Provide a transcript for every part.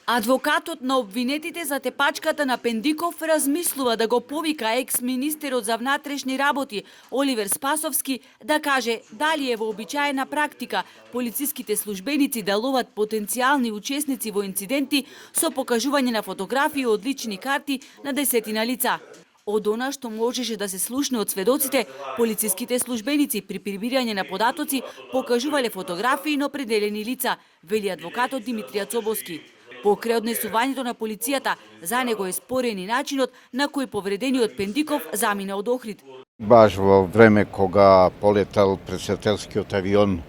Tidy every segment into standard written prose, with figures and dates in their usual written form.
Адвокатот на обвинетите за тепачката на Пендиков размислува да го повика екс-министерот за внатрешни работи Оливер Спасовски да каже дали е вообичаена практика полициските службеници да ловат потенцијални учесници во инциденти со покажување на фотографии од лични карти на десетина лица. Од она што можеше да се слушне од сведоците, полициските службеници при прибирање на податоци покажувале фотографии на определени лица, вели адвокатот Димитрија Цобоски. Покрај однесувањето на полицијата, за него е спорен и начинот на кој повредениот Пендиков замина од Охрид. Баш во време кога полетал председателскиот авион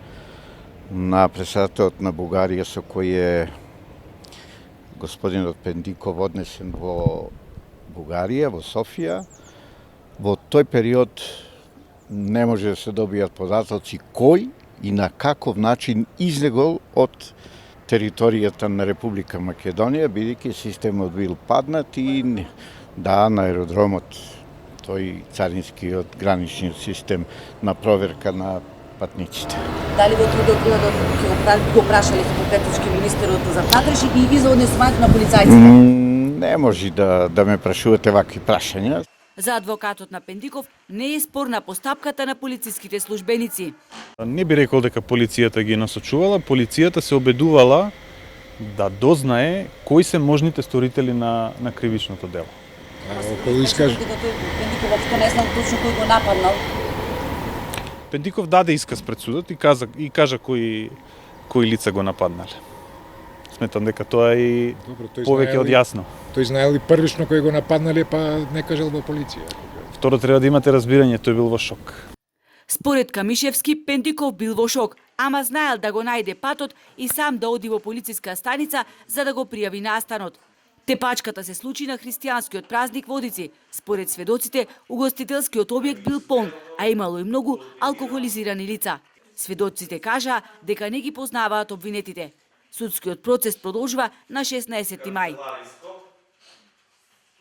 на председателот на Бугарија со кој е господинот Пендиков однесен во Бугарија, во Софија, во тој период не може да се добијат податоци кој и на каков начин излегол од територијата на Република Македонија, бидејќи системот бил паднат и на аеродромот, тој царинскиот граничниот систем на проверка на патниците. Дали во другиот период го прашале хипотетички министерот за внатрешни и за однесувањето на полицајците? Не може да ме прашувате вакви прашања. За адвокатот на Пендиков не е спорна постапката на полициските службеници. Не би рекол дека полицијата ги насочувала, полицијата се обедувала да дознае кои се можните сторители на кривичното дело. Пендиков општо не знал точно кој го нападнал. Пендиков даде исказ пред судот и кажа кои лица го нападнале. Сметам дека тоа е повеќе од јасно. Тој знаел и првично кој го нападнале, па не кажал во полиција. Второ, треба да имате разбирање, тој бил во шок. Според Камишевски, Пендиков бил во шок, ама знаел да го најде патот и сам да оди во полициска станица за да го пријави настанот. Тепачката се случи на христијанскиот празник Водици. Според сведоците, угостителскиот објект бил полн, а имало и многу алкохолизирани лица. Сведоците кажаа дека не ги познаваат обвинетите. Судскиот процес продолжува на 16 мај.